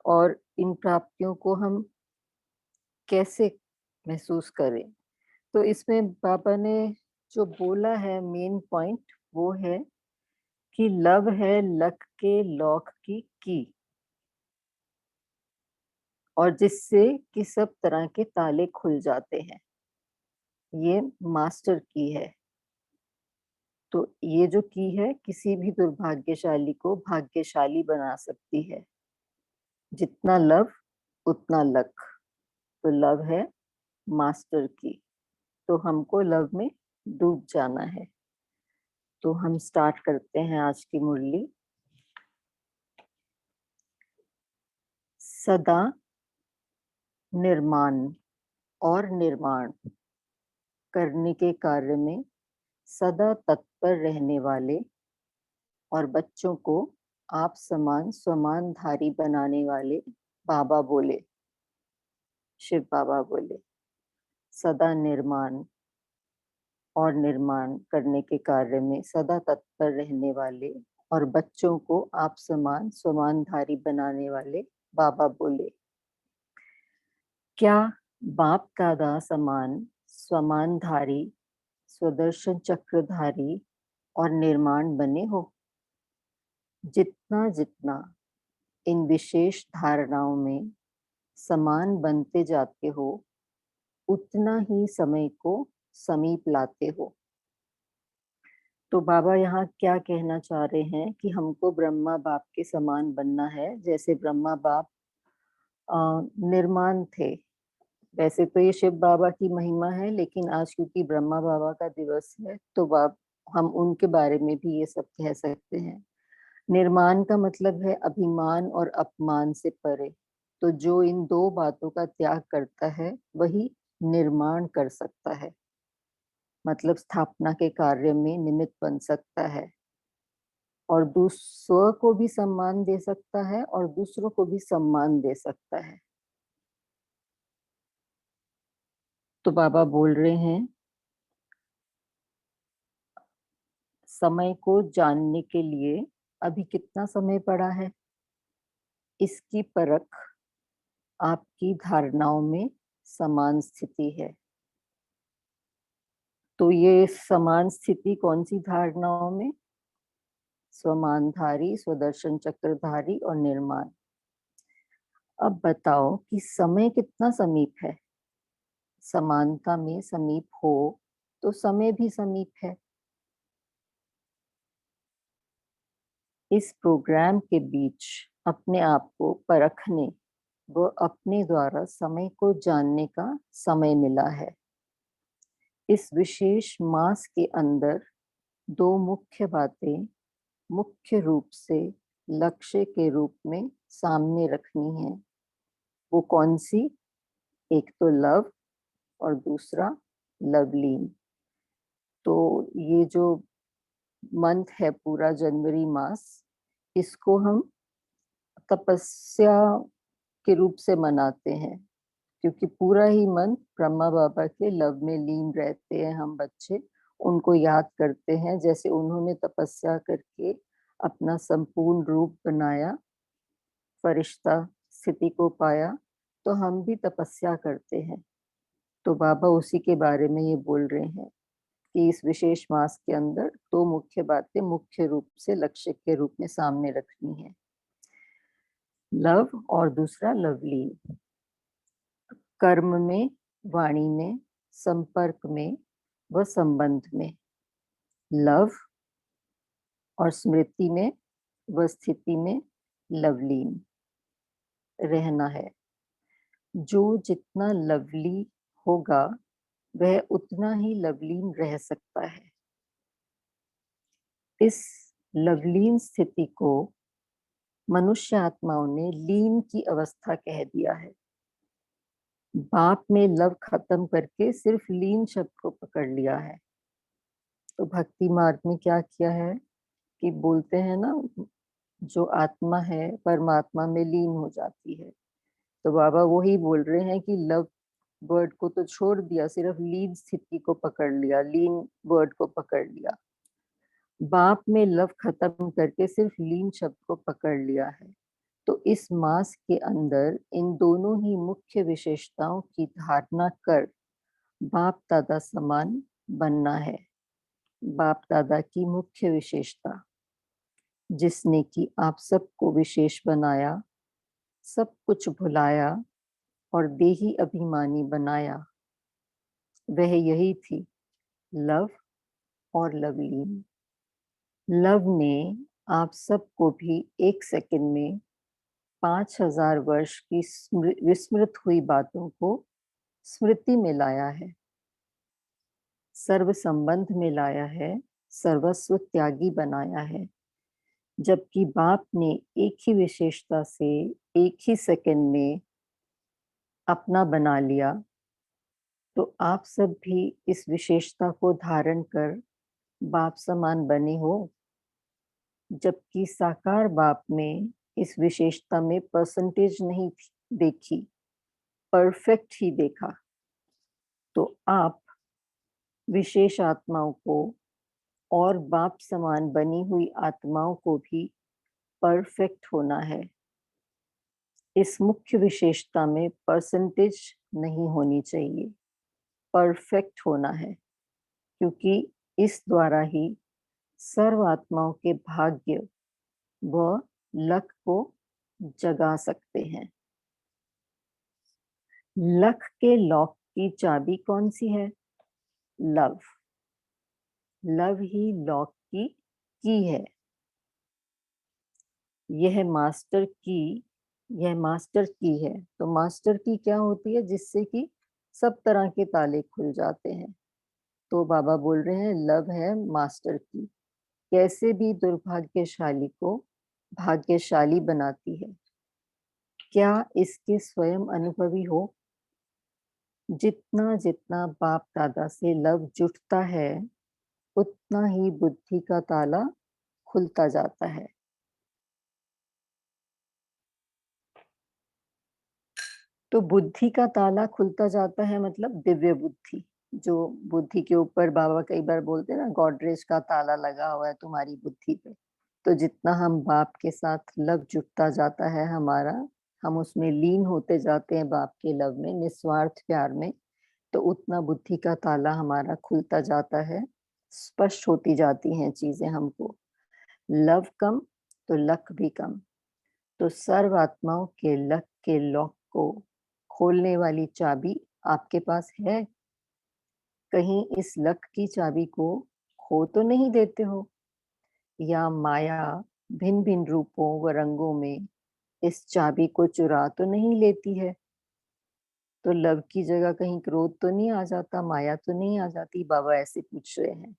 और इन प्राप्तियों को हम कैसे महसूस करें। तो इसमें बाबा ने जो बोला है मेन पॉइंट वो है कि लव है लक के लॉक की और जिससे कि सब तरह के ताले खुल जाते हैं। ये मास्टर की है। तो ये जो की है किसी भी दुर्भाग्यशाली को भाग्यशाली बना सकती है। जितना लव उतना लक। तो लव है मास्टर की। तो हमको लव में डूब जाना है। तो हम स्टार्ट करते हैं आज की मुरली। सदा निर्माण और निर्माण करने के कार्य में सदा तत्पर रहने वाले और बच्चों को आप समान स्वमानधारी बनाने वाले बाबा बोले, शिव बाबा बोले, सदा निर्माण और निर्माण करने के कार्य में सदा तत्पर रहने वाले और बच्चों को आप समान स्वमानधारी बनाने वाले बाबा बोले, क्या बाप दादा समान स्वमानधारी स्वदर्शन चक्रधारी और निर्माण बने हो? जितना जितना इन विशेष धारणाओं में समान बनते जाते हो उतना ही समय को समीप लाते हो। तो बाबा यहाँ क्या कहना चाह रहे हैं कि हमको ब्रह्मा बाप के समान बनना है। जैसे ब्रह्मा बाप निर्माण थे। वैसे तो ये शिव बाबा की महिमा है, लेकिन आज क्योंकि ब्रह्मा बाबा का दिवस है तो हम उनके बारे में भी ये सब कह सकते हैं। निर्माण का मतलब है अभिमान और अपमान से परे। तो जो इन दो बातों का त्याग करता है वही निर्माण कर सकता है, मतलब स्थापना के कार्य में निमित्त बन सकता है और स्व को भी सम्मान दे सकता है और दूसरों को भी सम्मान दे सकता है। तो बाबा बोल रहे हैं समय को जानने के लिए अभी कितना समय पड़ा है, इसकी परख आपकी धारणाओं में समान स्थिति है। तो ये समान स्थिति कौन सी धारणाओं में? स्वमानधारी, स्वदर्शन चक्रधारी और निर्माण। अब बताओ कि समय कितना समीप है। समानता में समीप हो तो समय भी समीप है। इस प्रोग्राम के बीच अपने आप को परखने व अपने द्वारा समय को जानने का समय मिला है। इस विशेष मास के अंदर दो मुख्य बातें मुख्य रूप से लक्ष्य के रूप में सामने रखनी है। वो कौन सी? एक तो लव और दूसरा लवलीन। तो ये जो मंथ है पूरा जनवरी मास, इसको हम तपस्या के रूप से मनाते हैं, क्योंकि पूरा ही मंथ ब्रह्मा बाबा के लव में लीन रहते हैं। हम बच्चे उनको याद करते हैं जैसे उन्होंने तपस्या करके अपना संपूर्ण रूप बनाया, फरिश्ता स्थिति को पाया, तो हम भी तपस्या करते हैं। तो बाबा उसी के बारे में ये बोल रहे हैं कि इस विशेष मास के अंदर दो मुख्य बातें मुख्य रूप से लक्ष्य के रूप में सामने रखनी है, लव और दूसरा लवलीन। कर्म में, वाणी में, संपर्क में व संबंध में लव और स्मृति में व स्थिति में लवलीन रहना है। जो जितना लवली होगा वह उतना ही लवलीन रह सकता है। इस लवलीन स्थिति को मनुष्य आत्माओं ने लीन की अवस्था कह दिया है। बाप में लव खत्म करके सिर्फ लीन शब्द को पकड़ लिया है। तो भक्ति मार्ग में क्या किया है कि बोलते हैं ना, जो आत्मा है परमात्मा में लीन हो जाती है। तो बाबा वही बोल रहे हैं कि लव वर्ड को तो छोड़ दिया, सिर्फ लीन स्थिति को पकड़ लिया, लीन वर्ड को पकड़ लिया। बाप में लव खत्म करके सिर्फ लीन शब्द को पकड़ लिया है। तो इस मास के अंदर इन दोनों ही मुख्य विशेषताओं की धारणा कर बाप दादा समान बनना है। बाप दादा की मुख्य विशेषता जिसने कि आप सबको विशेष बनाया, सब कुछ भुलाया और देही अभिमानी बनाया, वह यही थी, लव और लवलीन। लव ने आप सबको भी एक सेकंड में 5000 वर्ष की विस्मृत हुई बातों को स्मृति में लाया है, सर्व संबंध में लाया है, सर्वस्व त्यागी बनाया है। जबकि बाप ने एक ही विशेषता से एक ही सेकंड में अपना बना लिया, तो आप सब भी इस विशेषता को धारण कर बाप समान बने हो। जबकि साकार बाप में इस विशेषता में परसेंटेज नहीं देखी, परफेक्ट ही देखा। तो आप विशेष आत्माओं को और बाप समान बनी हुई आत्माओं को भी परफेक्ट होना है। इस मुख्य विशेषता में परसेंटेज नहीं होनी चाहिए, परफेक्ट होना है, क्योंकि इस द्वारा ही सर्व आत्माओं के भाग्य व लक को जगा सकते हैं। लक के लॉक की चाबी कौन सी है? लव। लव ही लॉक की है। यह मास्टर की है। तो मास्टर की क्या होती है? जिससे कि सब तरह के ताले खुल जाते हैं। तो बाबा बोल रहे हैं लव है मास्टर की, कैसे भी दुर्भाग्यशाली को भाग्यशाली बनाती है। क्या इसके स्वयं अनुभवी हो? जितना जितना बाप दादा से लव जुटता है, उतना ही बुद्धि का ताला खुलता जाता है। तो बुद्धि का ताला खुलता जाता है मतलब दिव्य बुद्धि। जो बुद्धि के ऊपर बाबा कई बार बोलते हैं ना, गॉडरेज का ताला लगा हुआ है तुम्हारी बुद्धि पे। तो जितना हम बाप के साथ लव जुटता जाता है हमारा, हम उसमें लीन होते जाते हैं बाप के लव में, निस्वार्थ प्यार में, तो उतना बुद्धि का ताला हमारा खुलता जाता है, स्पष्ट होती जाती हैं चीजें हमको। लव कम तो लक भी कम। तो सर्व आत्माओं के लक के लॉक को खोलने वाली चाबी आपके पास है। कहीं इस लक की चाबी को खो तो नहीं देते हो, या माया भिन्न भिन्न रूपों व रंगों में इस चाबी को चुरा तो नहीं लेती है। तो लव की जगह कहीं क्रोध तो नहीं आ जाता, माया तो नहीं आ जाती? बाबा ऐसे पूछ रहे हैं।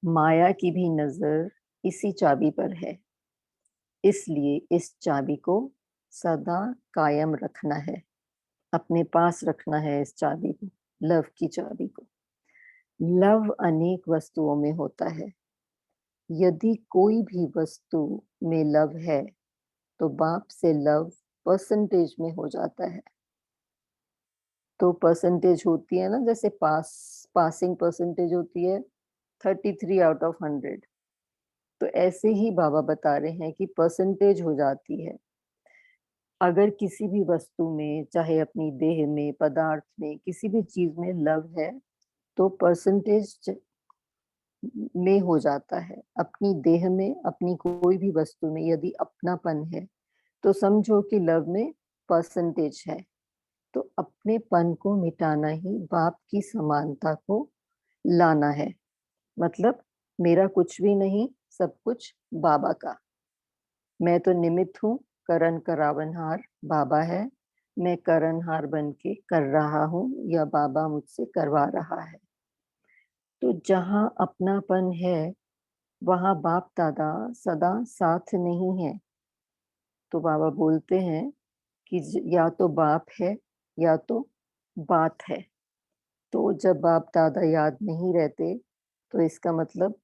माया की भी नजर इसी चाबी पर है, इसलिए इस चाबी को सदा कायम रखना है, अपने पास रखना है इस चाबी को, लव की चाबी को। लव अनेक वस्तुओं में होता है। यदि कोई भी वस्तु में लव है तो बाप से लव परसेंटेज में हो जाता है। तो परसेंटेज होती है ना, जैसे पासिंग परसेंटेज होती है 33 आउट ऑफ 100। तो ऐसे ही बाबा बता रहे हैं कि परसेंटेज हो जाती है। अगर किसी भी वस्तु में, चाहे अपनी देह में, पदार्थ में, किसी भी चीज में लव है, तो परसेंटेज में हो जाता है। अपनी देह में, अपनी कोई भी वस्तु में यदि अपनापन है, तो समझो कि लव में परसेंटेज है। तो अपनेपन को मिटाना ही बाप की समानता को लाना है। मतलब मेरा कुछ भी नहीं, सब कुछ बाबा का। मैं तो निमित्त हूँ, करण करावनहार बाबा है। मैं करणहार बन के कर रहा हूँ, या बाबा मुझसे करवा रहा है। तो जहाँ अपनापन है, वहाँ बाप दादा सदा साथ नहीं है। तो बाबा बोलते हैं कि या तो बाप है या तो बात है। तो जब बाप दादा याद नहीं रहते, तो इसका मतलब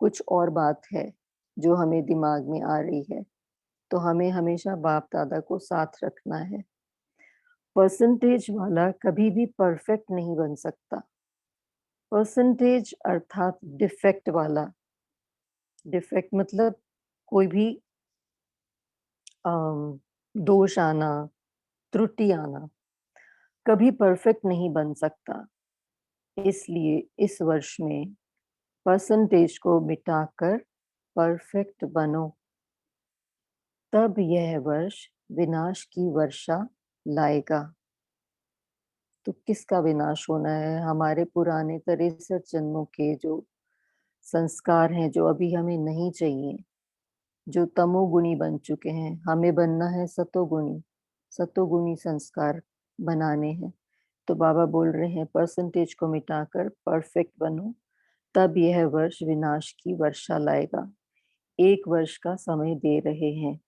कुछ और बात है जो हमें दिमाग में आ रही है। तो हमें हमेशा बाप दादा को साथ रखना है। परसेंटेज वाला कभी भी परफेक्ट नहीं बन सकता। परसेंटेज अर्थात डिफेक्ट वाला। डिफेक्ट मतलब कोई भी दोष आना, त्रुटि आना कभी परफेक्ट नहीं बन सकता। इसलिए इस वर्ष में परसेंटेज को मिटाकर परफेक्ट बनो, तब यह वर्ष विनाश की वर्षा लाएगा। तो किसका विनाश होना है? हमारे पुराने 63 जन्मों के जो संस्कार हैं, जो अभी हमें नहीं चाहिए, जो तमोगुणी बन चुके हैं। हमें बनना है सतोगुणी, सतोगुणी संस्कार बनाने हैं। तो बाबा बोल रहे हैं परसेंटेज को मिटाकर परफेक्ट बनो, तब यह वर्ष विनाश की वर्षा लाएगा। 1 वर्ष का समय दे रहे हैं,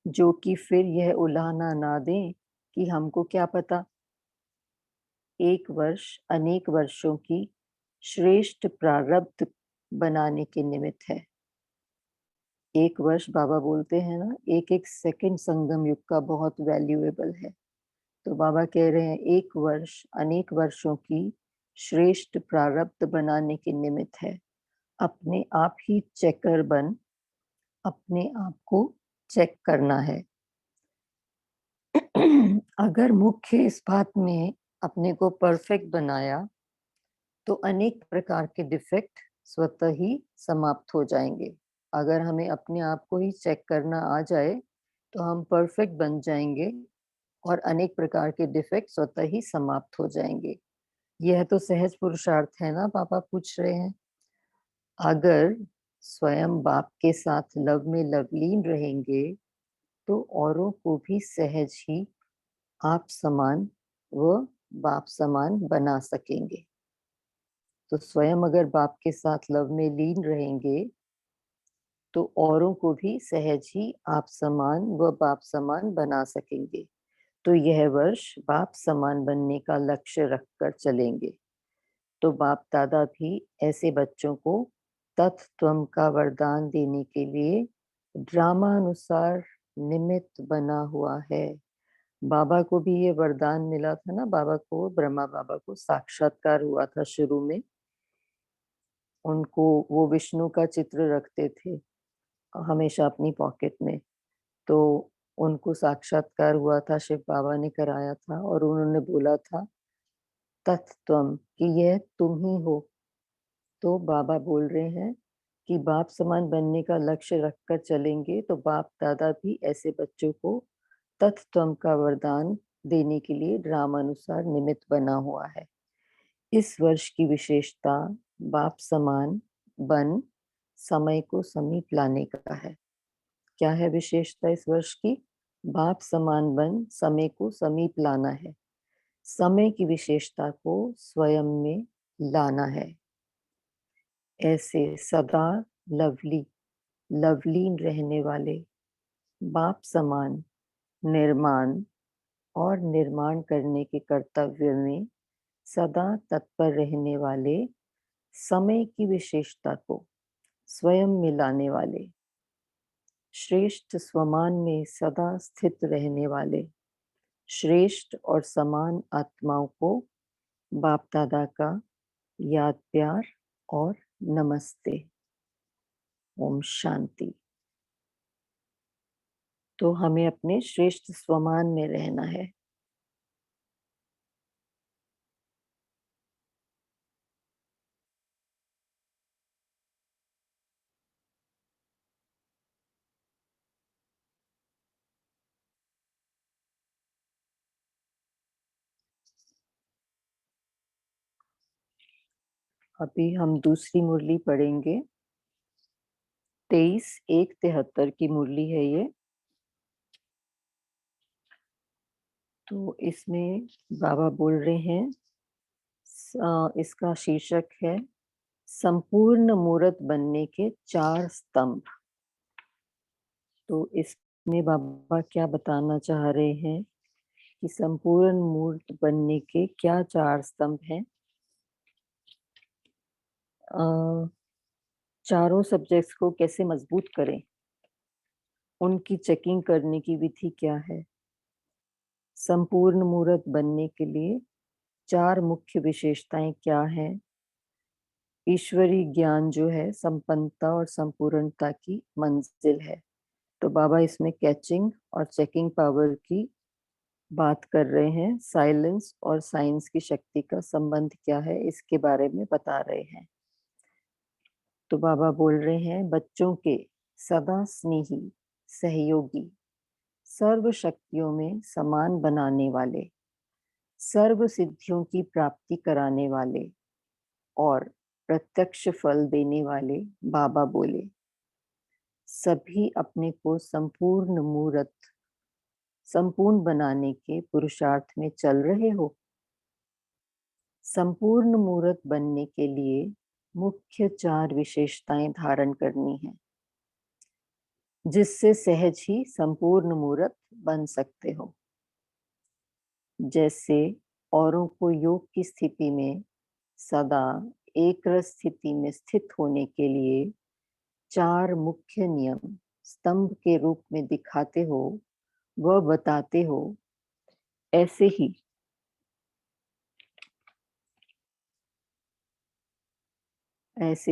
जो कि फिर यह उलाहना ना दें कि हमको क्या पता। 1 वर्ष अनेक वर्षों की श्रेष्ठ प्रारब्ध बनाने के निमित्त है। 1 वर्ष बाबा बोलते हैं ना, एक-एक सेकंड संगम युग का बहुत वैल्यूएबल है। तो बाबा कह रहे हैं 1 वर्ष अनेक वर्षों की श्रेष्ठ प्रारब्ध बनाने के निमित्त है। अपने आप ही चेकर बन अपने आप को चेक करना है। अगर मुख्य इस बात में अपने को परफेक्ट बनाया, तो अनेक प्रकार के डिफेक्ट स्वतः ही समाप्त हो जाएंगे। अगर हमें अपने आप को ही चेक करना आ जाए, तो हम परफेक्ट बन जाएंगे और अनेक प्रकार के डिफेक्ट स्वतः ही समाप्त हो जाएंगे। यह तो सहज पुरुषार्थ है ना, पापा पूछ रहे हैं। अगर स्वयं बाप के साथ लव में लवलीन रहेंगे, तो औरों को भी सहज ही आप समान व बाप समान बना सकेंगे। तो स्वयं अगर बाप के साथ लव में लीन रहेंगे, तो औरों को भी सहज ही आप समान व बाप समान बना सकेंगे। तो यह वर्ष बाप समान बनने का लक्ष्य रखकर चलेंगे। तो बाप दादा भी ऐसे बच्चों को तत्त्वम का वरदान देने के लिए ड्रामानुसार निमित्त बना हुआ है। बाबा को भी ये वरदान मिला था ना, बाबा को, ब्रह्मा बाबा को साक्षात्कार हुआ था शुरू में। उनको वो विष्णु का चित्र रखते थे हमेशा अपनी पॉकेट में। तो उनको साक्षात्कार हुआ था, शिव बाबा ने कराया था और उन्होंने बोला था तत्त्वम, कि यह तुम ही हो। तो बाबा बोल रहे हैं कि बाप समान बनने का लक्ष्य रखकर चलेंगे, तो बाप दादा भी ऐसे बच्चों को तत्त्वम का वरदान देने के लिए ड्रामानुसार निमित्त बना हुआ है। इस वर्ष की विशेषता बाप समान बन समय को समीप लाने का है। क्या है विशेषता इस वर्ष की? बाप समान बन समय को समीप लाना है। समय की विशेषता को स्वयं में लाना है। ऐसे सदा लवलीन रहने वाले, बाप समान निर्माण और निर्माण करने के कर्तव्य में सदा तत्पर रहने वाले, समय की विशेषता को स्वयं में लाने वाले, श्रेष्ठ स्वमान में सदा स्थित रहने वाले, श्रेष्ठ और समान आत्माओं को बाप दादा का याद प्यार और नमस्ते। ओम शांति। तो हमें अपने श्रेष्ठ स्वमान में रहना है। अभी हम दूसरी मुरली पढ़ेंगे। 23-1-73 की मुरली है ये। तो इसमें बाबा बोल रहे हैं, इसका शीर्षक है संपूर्ण मूर्त बनने के 4 स्तंभ। तो इसमें बाबा क्या बताना चाह रहे हैं कि संपूर्ण मूर्त बनने के क्या 4 स्तंभ हैं। चारों सब्जेक्ट्स को कैसे मजबूत करें, उनकी चेकिंग करने की विधि क्या है। संपूर्ण मूर्त बनने के लिए 4 मुख्य विशेषताएं क्या हैं। ईश्वरीय ज्ञान जो है संपन्नता और संपूर्णता की मंजिल है। तो बाबा इसमें कैचिंग और चेकिंग पावर की बात कर रहे हैं। साइलेंस और साइंस की शक्ति का संबंध क्या है, इसके बारे में बता रहे हैं। तो बाबा बोल रहे हैं, बच्चों के सदा स्नेही, सहयोगी, सर्व शक्तियों में समान बनाने वाले, सर्व सिद्धियों की प्राप्ति कराने वाले और प्रत्यक्ष फल देने वाले बाबा बोले, सभी अपने को संपूर्ण बनाने के पुरुषार्थ में चल रहे हो। संपूर्ण मूर्त बनने के लिए मुख्य 4 विशेषताएं धारण करनी है, जिससे सहज ही संपूर्ण मूर्त बन सकते हो। जैसे औरों को योग की स्थिति में सदा एक रस स्थिति में स्थित होने के लिए 4 मुख्य नियम स्तंभ के रूप में दिखाते हो व बताते हो, ऐसे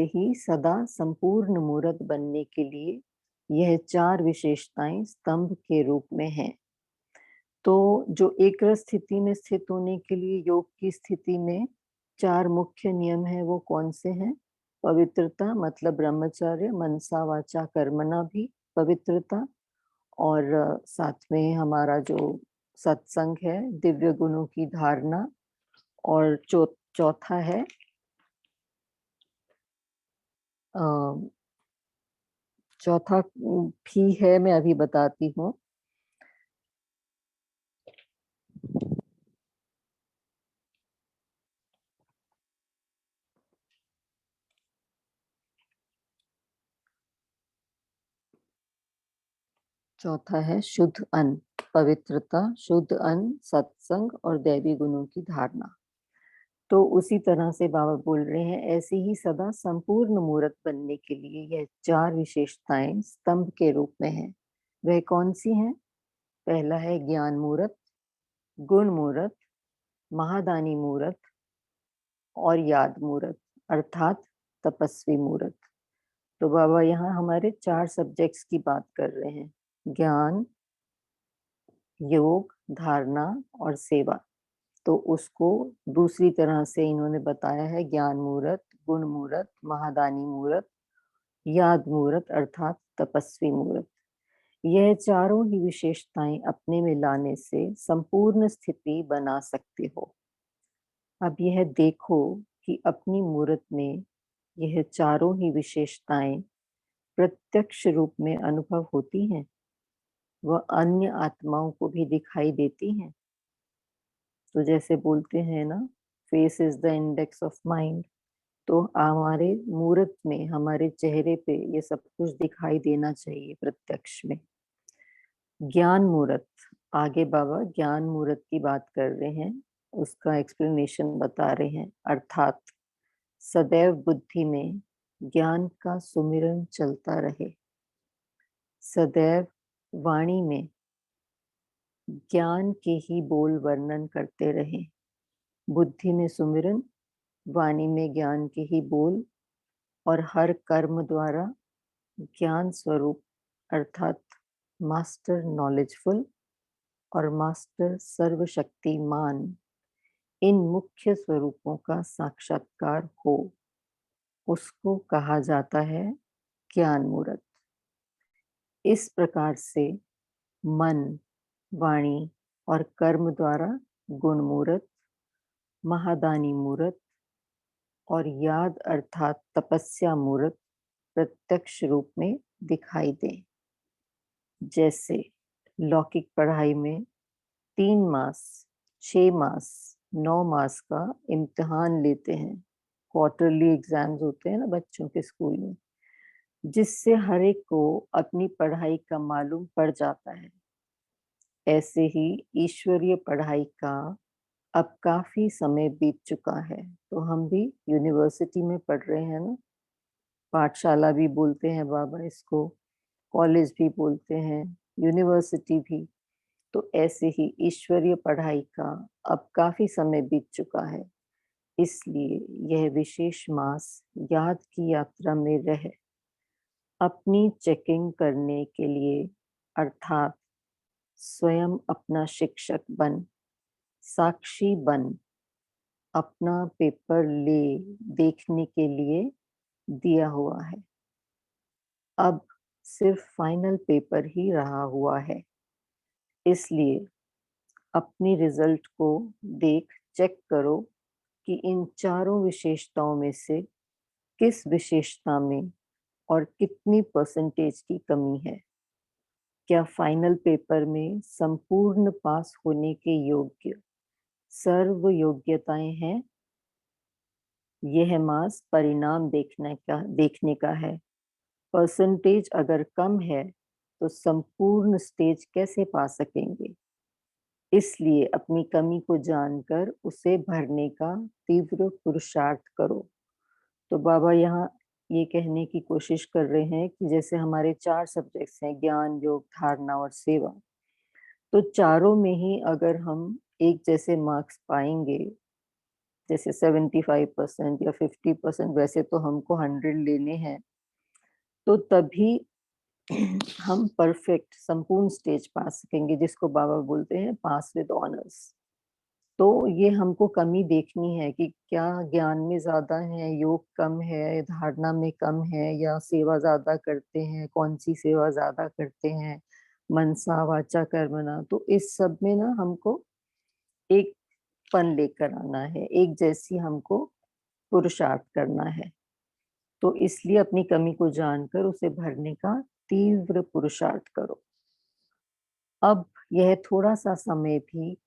ही सदा संपूर्ण मूर्त बनने के लिए यह 4 विशेषताएं स्तंभ के रूप में हैं। तो जो एक रस स्थिति में स्थित होने के लिए योग की स्थिति में 4 मुख्य नियम है, वो कौन से हैं? पवित्रता मतलब ब्रह्मचर्य, मनसा वाचा कर्मणा भी पवित्रता, और साथ में हमारा जो सत्संग है, दिव्य गुणों की धारणा, और चौथा है चौथा भी है, मैं अभी बताती हूँ। चौथा है शुद्ध अन्न, पवित्रता, शुद्ध अन्न, सत्संग और दैवी गुणों की धारणा। तो उसी तरह से बाबा बोल रहे हैं, ऐसे ही सदा संपूर्ण मूर्त बनने के लिए यह 4 विशेषताएं स्तंभ के रूप में हैं। वह कौन सी हैं? पहला है ज्ञान मूर्त, गुण मूर्त, महादानी मूर्त और याद मूर्त अर्थात तपस्वी मूर्त। तो बाबा यहाँ हमारे 4 सब्जेक्ट्स की बात कर रहे हैं, ज्ञान, योग, धारणा और सेवा। तो उसको दूसरी तरह से इन्होंने बताया है, ज्ञान मूर्त, गुण मूर्त, महादानी मूर्त, याद मूर्त अर्थात तपस्वी मूर्त। यह चारों ही विशेषताएं अपने में लाने से संपूर्ण स्थिति बना सकते हो। अब यह देखो कि अपनी मूर्त में यह चारों ही विशेषताएं प्रत्यक्ष रूप में अनुभव होती हैं, वह अन्य आत्माओं को भी दिखाई देती हैं। तो जैसे बोलते हैं ना, face is the index of mind. तो हमारे मूर्त में, हमारे चेहरे पे ये सब कुछ दिखाई देना चाहिए प्रत्यक्ष में। ज्ञान मूर्त, आगे बाबा ज्ञान मूर्त की बात कर रहे हैं, उसका एक्सप्लेनेशन बता रहे हैं, अर्थात सदैव बुद्धि में ज्ञान का सुमिरन चलता रहे, सदैव वाणी में ज्ञान के ही बोल वर्णन करते रहे। बुद्धि में सुमिरन, वाणी में ज्ञान के ही बोल, और हर कर्म द्वारा ज्ञान स्वरूप अर्थात मास्टर नॉलेजफुल और मास्टर सर्वशक्तिमान, इन मुख्य स्वरूपों का साक्षात्कार हो, उसको कहा जाता है ज्ञान मूर्त। इस प्रकार से मन, वाणी और कर्म द्वारा गुण मूर्त, महादानी मूर्त और याद अर्थात तपस्या मूर्त प्रत्यक्ष रूप में दिखाई दे। जैसे लौकिक पढ़ाई में 3 मास, 6 मास, 9 मास का इम्तिहान लेते हैं, क्वार्टरली एग्जाम्स होते हैं ना बच्चों के स्कूल में, जिससे हर एक को अपनी पढ़ाई का मालूम पड़ जाता है। ऐसे ही ईश्वरीय पढ़ाई का अब काफी समय बीत चुका है, तो हम भी यूनिवर्सिटी में पढ़ रहे हैं ना, पाठशाला भी बोलते हैं बाबा इसको, कॉलेज भी बोलते हैं, यूनिवर्सिटी भी। तो ऐसे ही ईश्वरीय पढ़ाई का अब काफी समय बीत चुका है, इसलिए यह विशेष मास याद की यात्रा में रह अपनी चेकिंग करने के लिए अर्थात स्वयं अपना शिक्षक बन, साक्षी बन, अपना पेपर ले देखने के लिए दिया हुआ है। अब सिर्फ फाइनल पेपर ही रहा हुआ है, इसलिए अपनी रिजल्ट को देख चेक करो कि इन चारों विशेषताओं में से किस विशेषता में और कितनी परसेंटेज की कमी है। क्या फाइनल पेपर में संपूर्ण पास होने के योग्य सर्व योग्यताएं हैं? यह मास परिणाम देखने का है। परसेंटेज अगर कम है तो संपूर्ण स्टेज कैसे पा सकेंगे? इसलिए अपनी कमी को जानकर उसे भरने का तीव्र पुरुषार्थ करो। तो बाबा यहाँ ये कहने की कोशिश कर रहे हैं कि जैसे हमारे 4 सब्जेक्ट्स हैं, ज्ञान, योग, धारणा और सेवा। तो चारों में ही अगर हम एक जैसे मार्क्स पाएंगे, जैसे 75% या 50%, वैसे तो हमको 100 लेने हैं, तो तभी हम परफेक्ट संपूर्ण स्टेज पा सकेंगे, जिसको बाबा बोलते हैं पास विद ऑनर्स। तो ये हमको कमी देखनी है कि क्या ज्ञान में ज्यादा है, योग कम है, धारणा में कम है, या सेवा ज्यादा करते हैं, कौन सी सेवा ज्यादा करते हैं, मनसा वाचा कर्मणा। तो इस सब में ना हमको एक पन लेकर आना है, एक जैसी हमको पुरुषार्थ करना है। तो इसलिए अपनी कमी को जानकर उसे भरने का तीव्र पुरुषार्थ करो। अब यह थोड़ा सा समय भी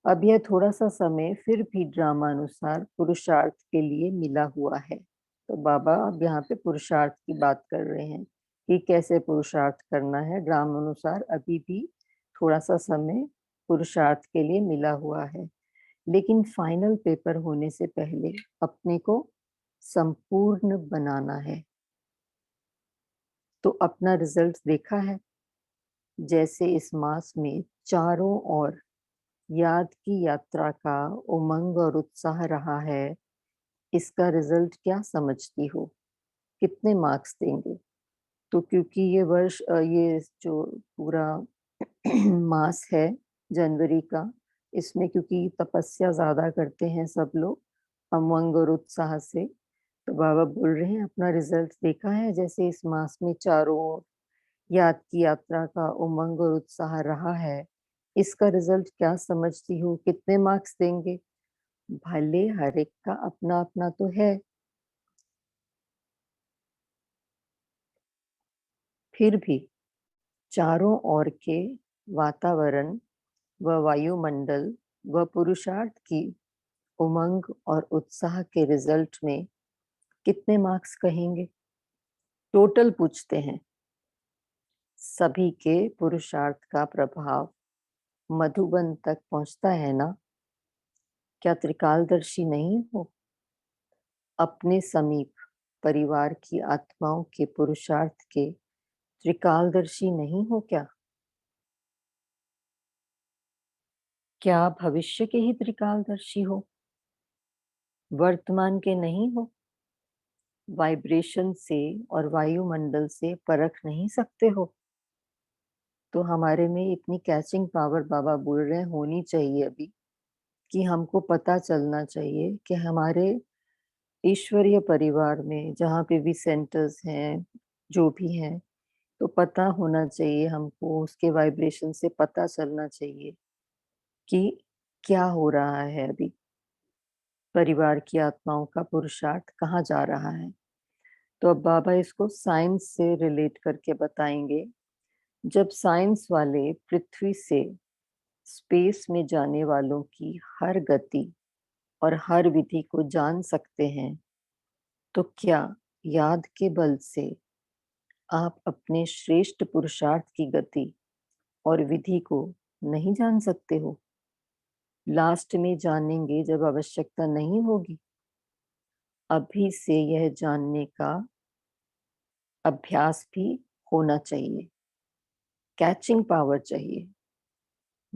अब यह थोड़ा सा समय फिर भी ड्रामानुसार पुरुषार्थ के लिए मिला हुआ है। तो बाबा अब यहाँ पे पुरुषार्थ की बात कर रहे हैं कि कैसे पुरुषार्थ करना है। ड्रामानुसार अभी भी थोड़ा सा समय पुरुषार्थ के लिए मिला हुआ है, लेकिन फाइनल पेपर होने से पहले अपने को संपूर्ण बनाना है। तो अपना रिजल्ट देखा है, जैसे इस मास में चारों ओर याद की यात्रा का उमंग और उत्साह रहा है। इसका रिजल्ट क्या समझती हो, कितने मार्क्स देंगे? तो क्योंकि ये वर्ष ये जो पूरा मास है जनवरी का, इसमें क्योंकि तपस्या ज्यादा करते हैं सब लोग उमंग और उत्साह से, तो बाबा बोल रहे हैं अपना रिजल्ट देखा है, जैसे इस मास में चारों ओर याद की यात्रा का उमंग और उत्साह रहा है। इसका रिजल्ट क्या समझती हो, कितने मार्क्स देंगे? भले हर एक का अपना अपना तो है, फिर भी चारों ओर के वातावरण व वायुमंडल व पुरुषार्थ की उमंग और उत्साह के रिजल्ट में कितने मार्क्स कहेंगे? टोटल पूछते हैं। सभी के पुरुषार्थ का प्रभाव मधुबन तक पहुंचता है ना? क्या त्रिकालदर्शी नहीं हो? अपने समीप परिवार की आत्माओं के पुरुषार्थ के त्रिकालदर्शी नहीं हो क्या? क्या भविष्य के ही त्रिकालदर्शी हो, वर्तमान के नहीं हो? वाइब्रेशन से और वायुमंडल से परख नहीं सकते हो? तो हमारे में इतनी कैचिंग पावर बाबा बोल रहे हैं होनी चाहिए अभी, कि हमको पता चलना चाहिए कि हमारे ईश्वरीय परिवार में जहाँ पे भी सेंटर्स हैं, जो भी हैं, तो पता होना चाहिए हमको, उसके वाइब्रेशन से पता चलना चाहिए कि क्या हो रहा है अभी, परिवार की आत्माओं का पुरुषार्थ कहाँ जा रहा है। तो अब बाबा इसको साइंस से रिलेट करके बताएंगे। जब साइंस वाले पृथ्वी से स्पेस में जाने वालों की हर गति और हर विधि को जान सकते हैं, तो क्या याद के बल से आप अपने श्रेष्ठ पुरुषार्थ की गति और विधि को नहीं जान सकते हो? लास्ट में जानेंगे जब आवश्यकता नहीं होगी। अभी से यह जानने का अभ्यास भी होना चाहिए, कैचिंग पावर चाहिए।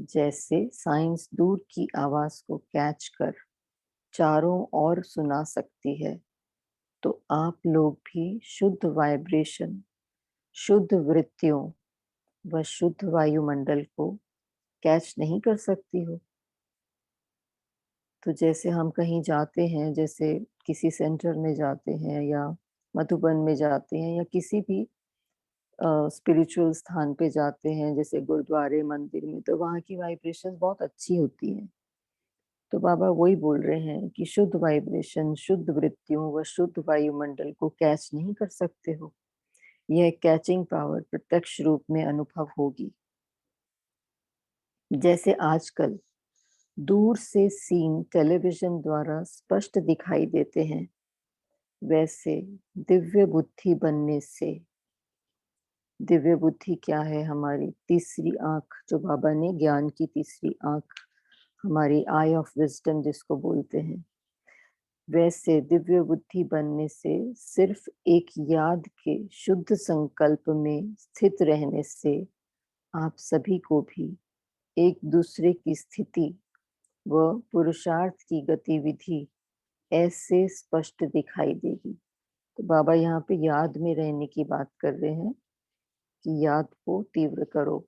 जैसे साइंस दूर की आवाज को कैच कर चारों ओर सुना सकती है, तो आप लोग भी शुद्ध वाइब्रेशन, शुद्ध वृत्तियों वह शुद्ध वायुमंडल को कैच नहीं कर सकती हो। तो जैसे हम कहीं जाते हैं, जैसे किसी सेंटर में जाते हैं या मधुबन में जाते हैं या किसी भी स्पिरिचुअल स्थान पे जाते हैं, जैसे गुरुद्वारे, मंदिर में, तो वहाँ की वाइब्रेशंस बहुत अच्छी होती हैं। तो बाबा वही बोल रहे हैं कि शुद्ध वाइब्रेशन, शुद्ध वृत्तियों व शुद्ध वायुमंडल को कैच नहीं कर सकते हो। यह कैचिंग पावर प्रत्यक्ष रूप में अनुभव होगी। जैसे आजकल दूर से सीन टेलीविजन द्वारा स्पष्ट दिखाई देते हैं, वैसे दिव्य बुद्धि बनने से, दिव्य बुद्धि क्या है? हमारी तीसरी आंख, जो बाबा ने ज्ञान की तीसरी आंख, हमारी आई ऑफ विजडम जिसको बोलते हैं, वैसे दिव्य बुद्धि बनने से सिर्फ एक याद के शुद्ध संकल्प में स्थित रहने से आप सभी को भी एक दूसरे की स्थिति व पुरुषार्थ की गतिविधि ऐसे स्पष्ट दिखाई देगी। तो बाबा यहाँ पे याद में रहने की बात कर रहे हैं कि याद को तीव्र करो,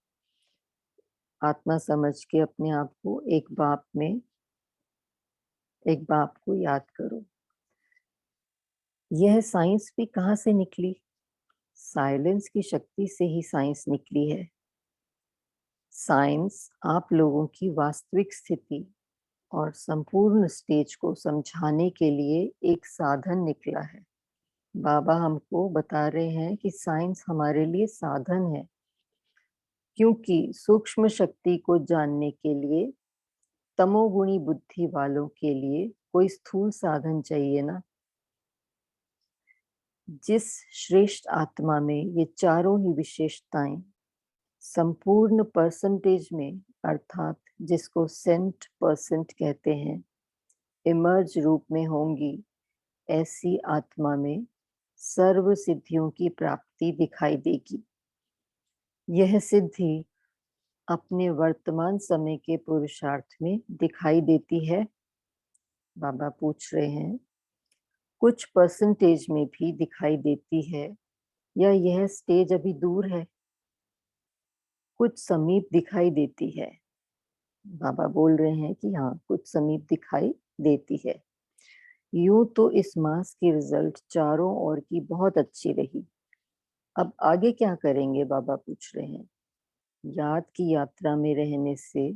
आत्मा समझ के अपने आप को एक बाप को याद करो। यह साइंस भी कहाँ से निकली? साइलेंस की शक्ति से ही साइंस निकली है। साइंस आप लोगों की वास्तविक स्थिति और संपूर्ण स्टेज को समझाने के लिए एक साधन निकला है। बाबा हमको बता रहे हैं कि साइंस हमारे लिए साधन है, क्योंकि सूक्ष्म शक्ति को जानने के लिए तमोगुणी बुद्धि वालों के लिए कोई स्थूल साधन चाहिए ना। जिस श्रेष्ठ आत्मा में ये चारों ही विशेषताएं संपूर्ण परसेंटेज में, अर्थात जिसको सेंट परसेंट कहते हैं, इमर्ज रूप में होंगी, ऐसी आत्मा में सर्व सिद्धियों की प्राप्ति दिखाई देगी। यह सिद्धि अपने वर्तमान समय के पुरुषार्थ में दिखाई देती है। बाबा पूछ रहे हैं, कुछ परसेंटेज में भी दिखाई देती है या यह स्टेज अभी दूर है? कुछ समीप दिखाई देती है। बाबा बोल रहे हैं कि हाँ, कुछ समीप दिखाई देती है। यूं तो इस मास की रिजल्ट चारों ओर की बहुत अच्छी रही। अब आगे क्या करेंगे? बाबा पूछ रहे हैं। याद की यात्रा में रहने से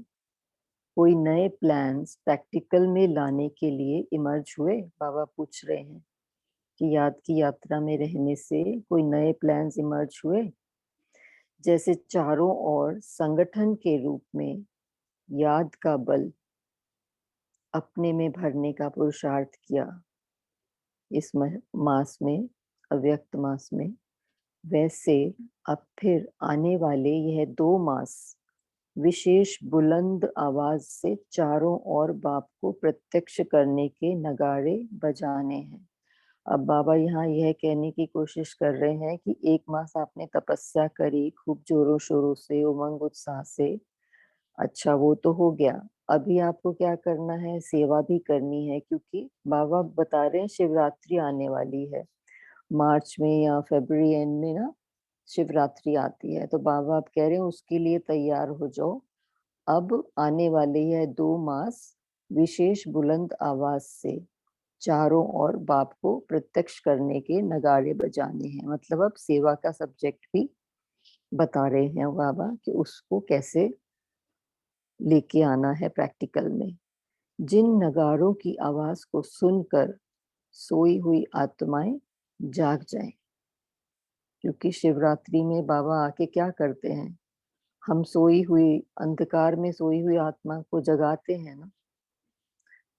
कोई नए प्लान्स प्रैक्टिकल में लाने के लिए इमर्ज हुए? बाबा पूछ रहे हैं कि याद की यात्रा में रहने से कोई नए प्लान्स इमर्ज हुए? जैसे चारों ओर संगठन के रूप में याद का बल अपने में भरने का पुरुषार्थ किया इस मास में, अव्यक्त मास में, वैसे अब फिर आने वाले यह 2 मास विशेष बुलंद आवाज से चारों ओर बाप को प्रत्यक्ष करने के नगाड़े बजाने हैं। अब बाबा यहाँ यह कहने की कोशिश कर रहे हैं कि 1 मास आपने तपस्या करी खूब जोरों शोरों से, उमंग उत्साह से, अच्छा वो तो हो गया। अभी आपको क्या करना है? सेवा भी करनी है, क्योंकि बाबा बता रहे हैं शिवरात्रि आने वाली है। मार्च में या फरवरी एंड में ना शिवरात्रि आती है, तो बाबा आप कह रहे हैं उसके लिए तैयार हो जाओ। अब आने वाले यह 2 मास विशेष बुलंद आवाज से चारों ओर बाप को प्रत्यक्ष करने के नगाड़े बजाने हैं। मतलब अब सेवा का सब्जेक्ट भी बता रहे हैं बाबा कि उसको कैसे लेके आना है प्रैक्टिकल में। जिन नगाड़ों की आवाज को सुनकर सोई हुई आत्माएं जाग जाएं, क्योंकि शिवरात्रि में बाबा आके क्या करते हैं? हम सोई हुई, अंधकार में सोई हुई आत्मा को जगाते हैं ना।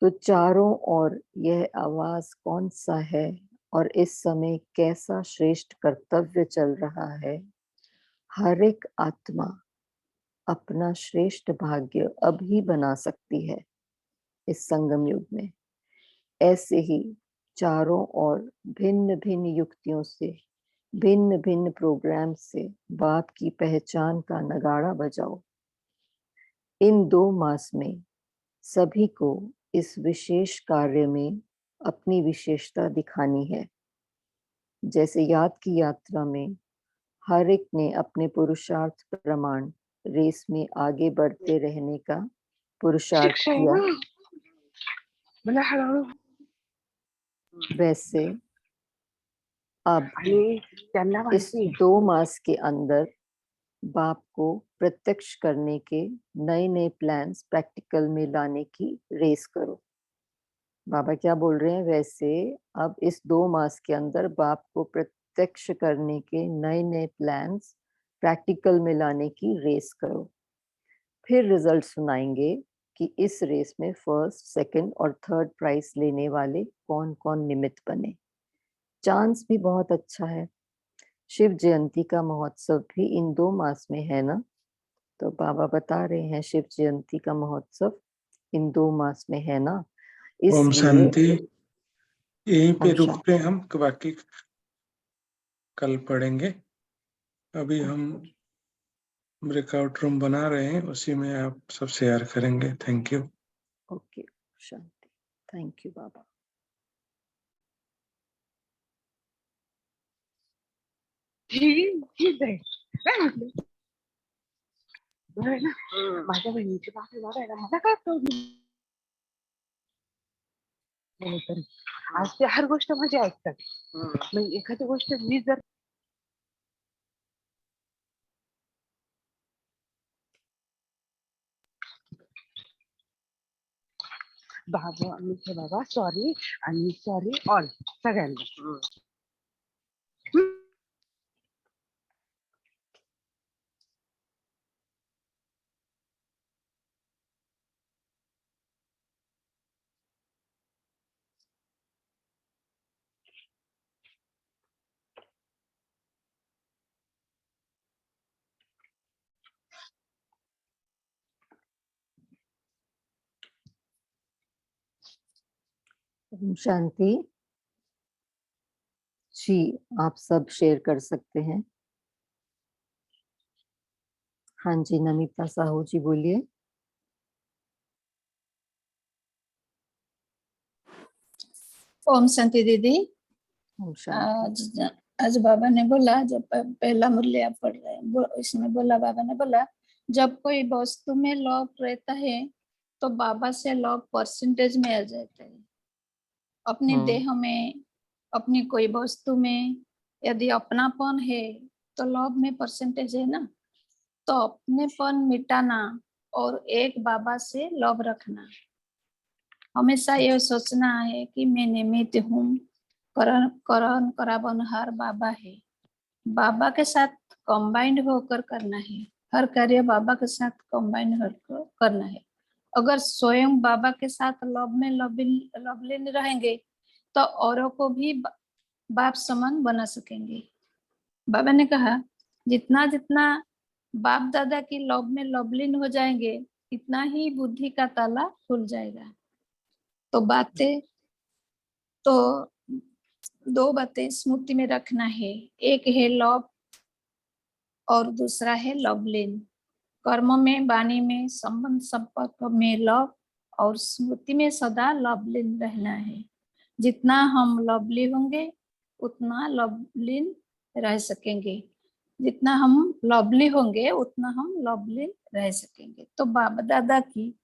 तो चारों ओर यह आवाज कौन सा है और इस समय कैसा श्रेष्ठ कर्तव्य चल रहा है? हर एक आत्मा अपना श्रेष्ठ भाग्य अभी बना सकती है इस संगम युग में। ऐसे ही चारों ओर भिन्न भिन्न युक्तियों से, भिन्न भिन्न प्रोग्राम से बाप की पहचान का नगाड़ा बजाओ। इन 2 मास में सभी को इस विशेष कार्य में अपनी विशेषता दिखानी है। जैसे याद की यात्रा में हर एक ने अपने पुरुषार्थ प्रमाण रेस में आगे बढ़ते रहने का पुरुषार्थ किया। वैसे अब इस 2 मास के अंदर बाप को प्रत्यक्ष करने के नए-नए प्लान्स प्रैक्टिकल में लाने की रेस करो। बाबा क्या बोल रहे हैं? वैसे अब इस 2 मास के अंदर बाप को प्रत्यक्ष करने के नए-नए प्लान्स प्रैक्टिकल में लाने की रेस करो। फिर रिजल्ट सुनाएंगे कि इस रेस में फर्स्ट, सेकंड और थर्ड प्राइज लेने वाले कौन-कौन निमित्त बने। चांस भी बहुत अच्छा है। शिव जयंती का महोत्सव भी इन 2 मास में है ना? तो बाबा बता रहे हैं शिव जयंती का महोत्सव इन 2 मास में है ना? ओम शांति। यहीं पे ओम रुकते हैं हम, बाकी कल पढ़ेंगे। अभी हम ब्रेकआउट रूम बना रहे हैं, उसी में आप सब शेयर करेंगे। Thank you. Okay, Shanti. Thank you Baba. माझ्या बहिणीची बाजूला राहायला मला काय प्रॉब्लेम? आज ते हर गोष्ट माझी ऐकतात. मग एखादी गोष्ट मी जर बाबा सॉरी आणि सॉरी ऑल सगळ्यांना. ओम शांति। जी, आप सब शेयर कर सकते हैं। हाँ जी, नमिता साहू जी बोलिए। ओम शांति दीदी। ओम शांति। आज बाबा ने बोला, जब पहला मुरली आप पढ़ रहे हैं, इसमें बोला, बाबा ने बोला जब कोई वस्तु में लोभ रहता है तो बाबा से लोभ परसेंटेज में आ जाता है। अपने देह में, अपनी कोई वस्तु में यदि अपनापन है तो लोभ में परसेंटेज है ना। तो अपनेपन मिटाना और एक बाबा से लोभ रखना। हमेशा ये सोचना है कि मैं निमित्त हूँ, करण करावनहार बाबा है। बाबा के साथ कंबाइंड होकर करना है। हर कार्य बाबा के साथ कंबाइंड होकर करना है। अगर स्वयं बाबा के साथ लव में लवलीन रहेंगे तो औरों को भी बाप समान बना सकेंगे। बाबा ने कहा जितना जितना बाप दादा की लव में लवलीन हो जाएंगे, इतना ही बुद्धि का ताला खुल जाएगा। तो बातें तो 2 बातें स्मृति में रखना है। एक है लव और दूसरा है लवलीन। कर्म में, वाणी में, संबंध संपर्क में लव और स्मृति में सदा लवलीन रहना है। जितना हम लवली होंगे उतना लवलीन रह सकेंगे। जितना हम लवली होंगे उतना हम लवलीन रह सकेंगे। तो बाबा दादा की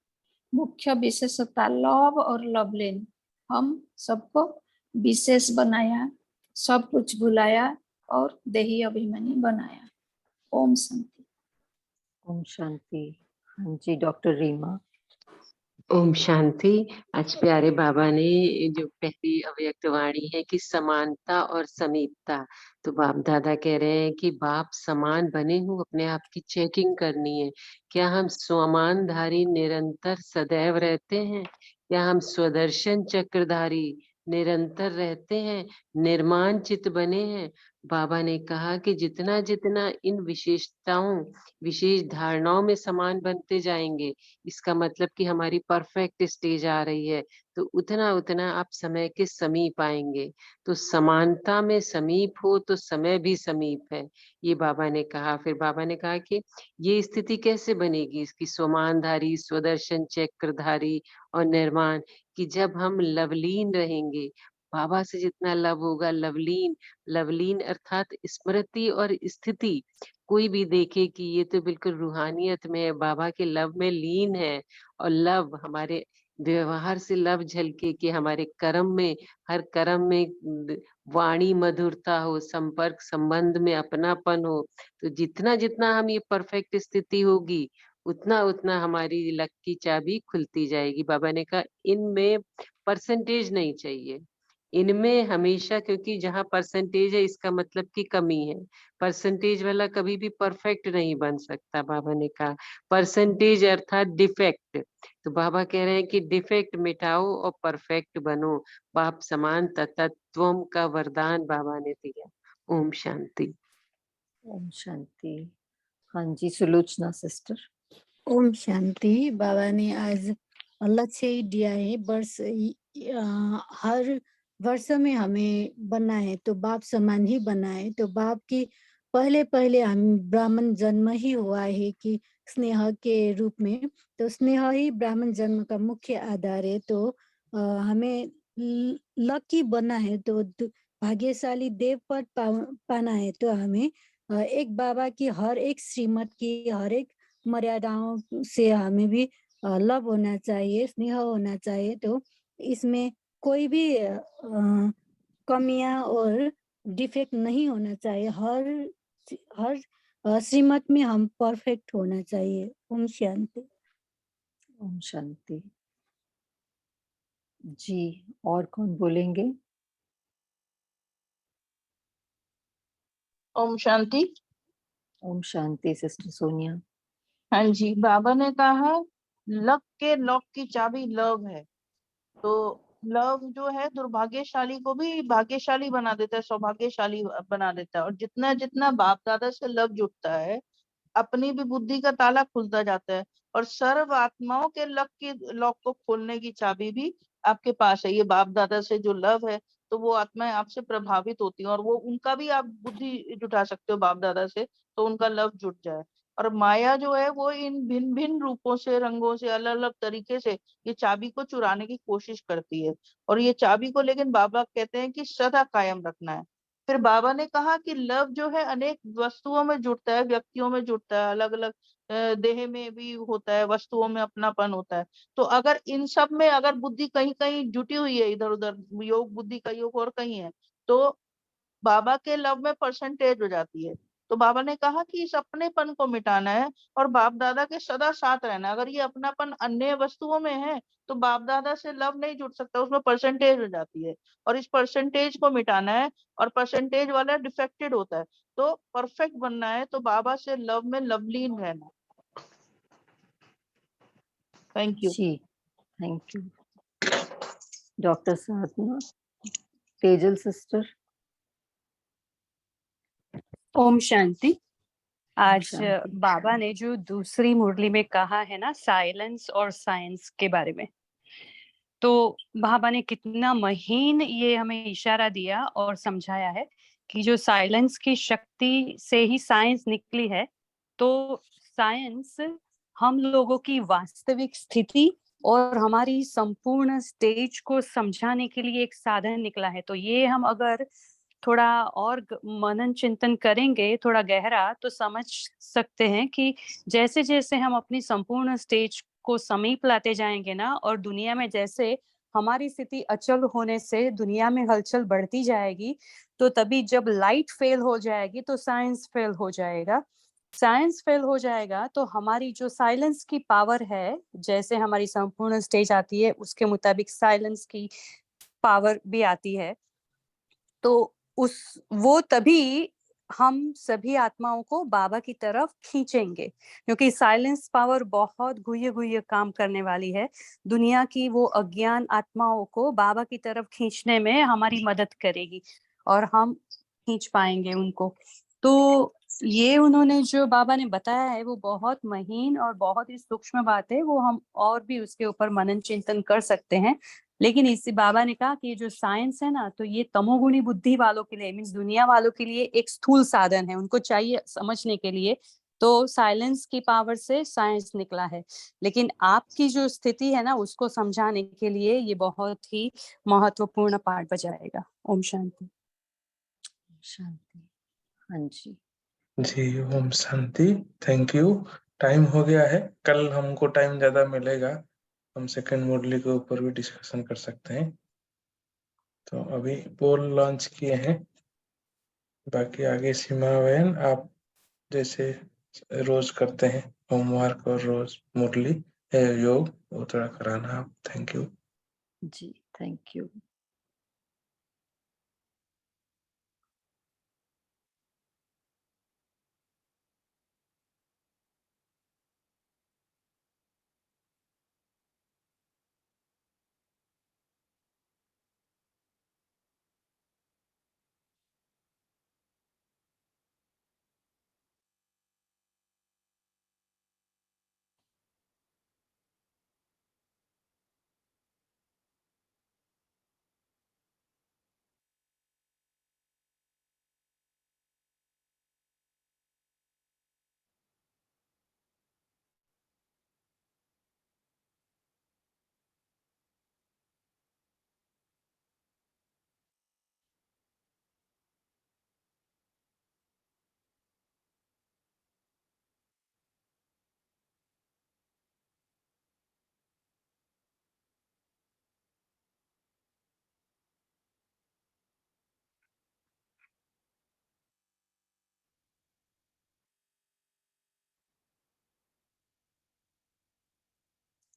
मुख्य विशेषता लव और लवलीन। हम सबको विशेष बनाया, सब कुछ भुलाया और देही अभिमानी बनाया। ओम शांति। ओम शांति। हाँ जी, डॉक्टर रीमा। ओम शांति। आज प्यारे बाबा ने जो पहली अव्यक्त वाणी है कि समानता और समीपता, तो बाप दादा कह रहे हैं कि बाप समान बने हो, अपने आप की चेकिंग करनी है। क्या हम समानधारी निरंतर सदैव रहते हैं? क्या हम स्वदर्शन चक्रधारी निरंतर रहते हैं, निर्माण चित बने हैं? बाबा ने कहा कि जितना जितना इन विशेषताओं, विशेष धारणाओं में समान बनते जाएंगे, इसका मतलब कि हमारी परफेक्ट स्टेज आ रही है, तो उतना उतना आप समय के समीप आएंगे। तो समानता में समीप हो तो समय भी समीप है, ये बाबा ने कहा। फिर बाबा ने कहा कि ये स्थिति कैसे बनेगी इसकी, स्वमानधारी, स्वदर्शन चक्रधारी और निर्माण, कि जब हम लवलीन रहेंगे, बाबा से जितना लव होगा, लवलीन, लवलीन अर्थात स्मृति और स्थिति, कोई भी देखे कि ये तो बिल्कुल रूहानियत में है, बाबा के लव में लीन है। और लव हमारे व्यवहार से लव झलके कि हमारे कर्म में, हर कर्म में वाणी मधुरता हो, संपर्क संबंध में अपनापन हो। तो जितना जितना हम ये परफेक्ट स्थिति होगी, उतना उतना हमारी लक की चाबी खुलती जाएगी। बाबा ने कहा इनमें परसेंटेज नहीं चाहिए, इनमें हमेशा, क्योंकि जहाँ परसेंटेज है इसका मतलब की कमी है। परसेंटेज वाला कभी भी परफेक्ट नहीं बन सकता। बाबा ने कहा परसेंटेज अर्थात डिफेक्ट। तो बाबा कह रहे हैं कि डिफेक्ट मिटाओ और परफेक्ट बनो। बाप समान तत्वम का वरदान बाबा ने दिया। ओम शांति। ओम शांति। हाँ जी, सुलोचना सिस्टर। ओम शांति। बाबा ने आज लक्ष्य ही दिया है, हर वर्ष में हमें बनना है तो बाप समान ही बना है। तो बाप की पहले हम ब्राह्मण जन्म ही हुआ है कि स्नेह के रूप में, तो स्नेह ही ब्राह्मण जन्म का मुख्य आधार है। तो हमें लकी बना है, तो भाग्यशाली देव पद पाना है, तो हमें एक बाबा की हर एक श्रीमत की हर एक मर्यादाओं से हमें भी लव होना चाहिए, स्नेह होना चाहिए। तो इसमें कोई भी कमियां और डिफेक्ट नहीं होना चाहिए। हर श्रीमत में हम परफेक्ट होना चाहिए। ओम शांति। ओम शांति। जी, और कौन बोलेंगे? ओम शांति। ओम शांति सिस्टर सोनिया। हाँ जी, बाबा ने कहा लक के लॉक की चाबी लव है। तो लव जो है दुर्भाग्यशाली को भी भाग्यशाली बना देता है, सौभाग्यशाली बना देता है। और जितना जितना बाप दादा से लव जुटता है, अपनी भी बुद्धि का ताला खुलता जाता है। और सर्व आत्माओं के लॉक को खोलने की चाबी भी आपके पास है। ये बाप दादा से जो लव है, तो वो आत्माएं आपसे प्रभावित होती हैं और वो उनका भी आप बुद्धि जुटा सकते हो बाप दादा से, तो उनका लव जुट जाए। और माया जो है वो इन भिन्न भिन्न रूपों से, रंगों से, अलग अलग तरीके से ये चाबी को चुराने की कोशिश करती है। और ये चाबी को लेकिन बाबा कहते हैं कि सदा कायम रखना है। फिर बाबा ने कहा कि लव जो है अनेक वस्तुओं में जुड़ता है, व्यक्तियों में जुड़ता है, अलग अलग देह में भी होता है, वस्तुओं में अपनापन होता है। तो अगर इन सब में अगर बुद्धि कहीं कहीं जुटी हुई है, इधर उधर योग बुद्धि का योग और कहीं है, तो बाबा के लव में परसेंटेज हो जाती है। तो बाबा ने कहा कि इस अपनेपन को मिटाना है और बाप दादा के सदा साथ रहना है। अगर ये अपनापन अन्य वस्तुओं में है तो बाप दादा से लव नहीं जुड़ सकता, उसमें परसेंटेज हो जाती है। और इस परसेंटेज को मिटाना है, और परसेंटेज वाला डिफेक्टेड होता है। तो परफेक्ट बनना है तो बाबा से लव में लवलीन रहना। Thank you. जी, thank you. Doctor Sadhana. Tejal sister. ओम शांति। आज शांति। बाबा ने जो दूसरी मुरली में कहा है ना, साइलेंस और साइंस के बारे में, तो बाबा ने कितना महीन ये हमें इशारा दिया और समझाया है कि जो साइलेंस की शक्ति से ही साइंस निकली है। तो साइंस हम लोगों की वास्तविक स्थिति और हमारी संपूर्ण स्टेज को समझाने के लिए एक साधन निकला है। तो ये हम अगर थोड़ा और मनन चिंतन करेंगे थोड़ा गहरा, तो समझ सकते हैं कि जैसे जैसे हम अपनी संपूर्ण स्टेज को समीप लाते जाएंगे ना, और दुनिया में जैसे हमारी स्थिति अचल होने से दुनिया में हलचल बढ़ती जाएगी, तो तभी जब लाइट फेल हो जाएगी तो साइंस फेल हो जाएगा। साइंस फेल हो जाएगा तो हमारी जो साइलेंस की पावर है, जैसे हमारी संपूर्ण स्टेज आती है उसके मुताबिक साइलेंस की पावर भी आती है। तो वो तभी हम सभी आत्माओं को बाबा की तरफ खींचेंगे, क्योंकि साइलेंस पावर बहुत गुह्य गुह्य काम करने वाली है। दुनिया की वो अज्ञान आत्माओं को बाबा की तरफ खींचने में हमारी मदद करेगी और हम खींच पाएंगे उनको। तो ये उन्होंने जो बाबा ने बताया है वो बहुत महीन और बहुत ही सूक्ष्म बात है, वो हम और भी उसके ऊपर मनन चिंतन कर सकते हैं। लेकिन इससे बाबा ने कहा कि ये जो साइंस है ना, तो ये तमोगुणी बुद्धि वालों के लिए, मीन्स दुनिया वालों के लिए एक स्थूल साधन है, उनको चाहिए समझने के लिए तो साइलेंस की पावर से साइंस निकला है, लेकिन आपकी जो स्थिति है ना उसको समझाने के लिए ये बहुत ही महत्वपूर्ण पार्ट बजाएगा। ओम शांति। शांति। हाँ जी। जी, ओम शांति। Thank you. टाइम हो गया है, कल हमको टाइम ज्यादा मिलेगा, हम सेकंड मुरली के ऊपर भी डिस्कशन कर सकते हैं। तो अभी पोल लॉन्च किए हैं, बाकी आगे सीमा बहन आप जैसे रोज करते हैं होमवर्क और रोज मुरली योग, वो थोड़ा कराना आप। थैंक यू जी, थैंक यू।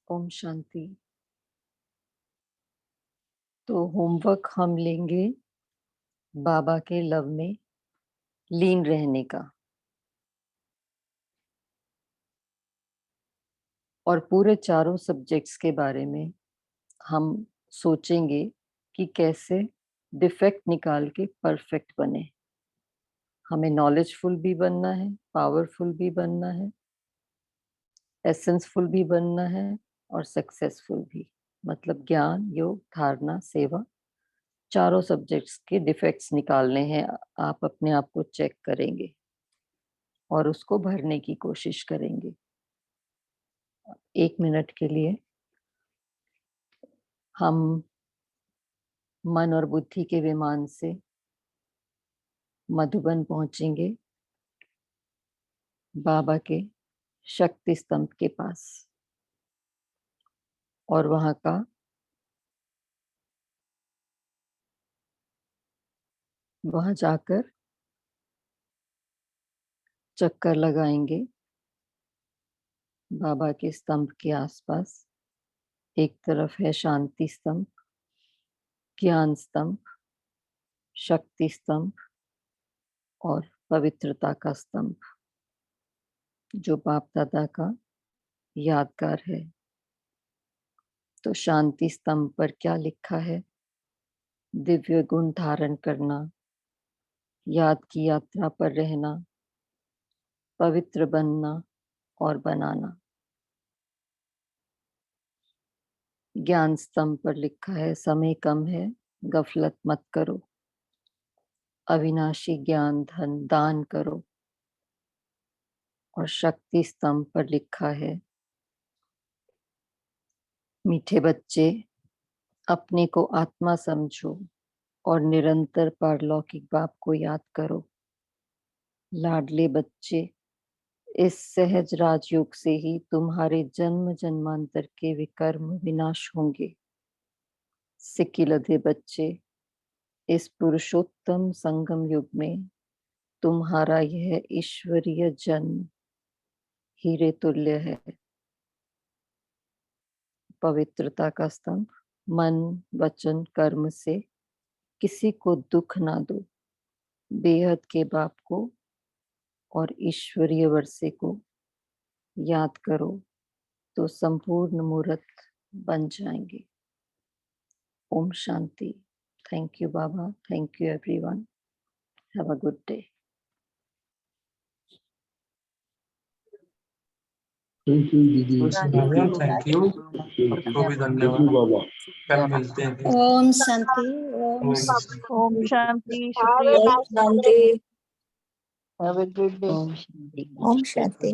ओम शांति। तो होमवर्क हम लेंगे बाबा के लव में लीन रहने का, और पूरे चारों सब्जेक्ट्स के बारे में हम सोचेंगे कि कैसे डिफेक्ट निकाल के परफेक्ट बने। हमें नॉलेजफुल भी बनना है, पावरफुल भी बनना है, एसेंसफुल भी बनना है और सक्सेसफुल भी। मतलब ज्ञान, योग, धारणा, सेवा, चारों सब्जेक्ट्स के डिफेक्ट्स निकालने हैं। आप अपने आप को चेक करेंगे और उसको भरने की कोशिश करेंगे। 1 मिनट के लिए हम मन और बुद्धि के विमान से मधुबन पहुंचेंगे, बाबा के शक्ति स्तंभ के पास, और वहां जाकर चक्कर लगाएंगे बाबा के स्तंभ के आसपास। एक तरफ है शांति स्तंभ, ज्ञान स्तंभ, शक्ति स्तंभ और पवित्रता का स्तंभ, जो बाप दादा का यादगार है। तो शांति स्तंभ पर क्या लिखा है? दिव्य गुण धारण करना, याद की यात्रा पर रहना, पवित्र बनना और बनाना। ज्ञान स्तंभ पर लिखा है समय कम है, गफलत मत करो, अविनाशी ज्ञान धन दान करो। और शक्ति स्तंभ पर लिखा है मीठे बच्चे, अपने को आत्मा समझो और निरंतर पारलौकिक बाप को याद करो। लाडले बच्चे, इस सहज राजयोग से ही तुम्हारे जन्म जन्मांतर के विकर्म विनाश होंगे। सिकिलधे बच्चे, इस पुरुषोत्तम संगम युग में तुम्हारा यह ईश्वरीय जन्म हीरे तुल्य है। पवित्रता का स्तंभ, मन वचन कर्म से किसी को दुख ना दो, बेहद के बाप को और ईश्वरीय वर्षे को याद करो तो संपूर्ण मूर्त बन जाएंगे। ओम शांति। Thank you Baba, thank you everyone, have a good day. Thank you दीदी, थैंक यू, आपको भी धन्यवाद। बाबा। कल मिलते हैं फिर। ओम शांति। ओम शांति। ओम शांति। शांति। Have a good day. Om Shanti. Om Shanti.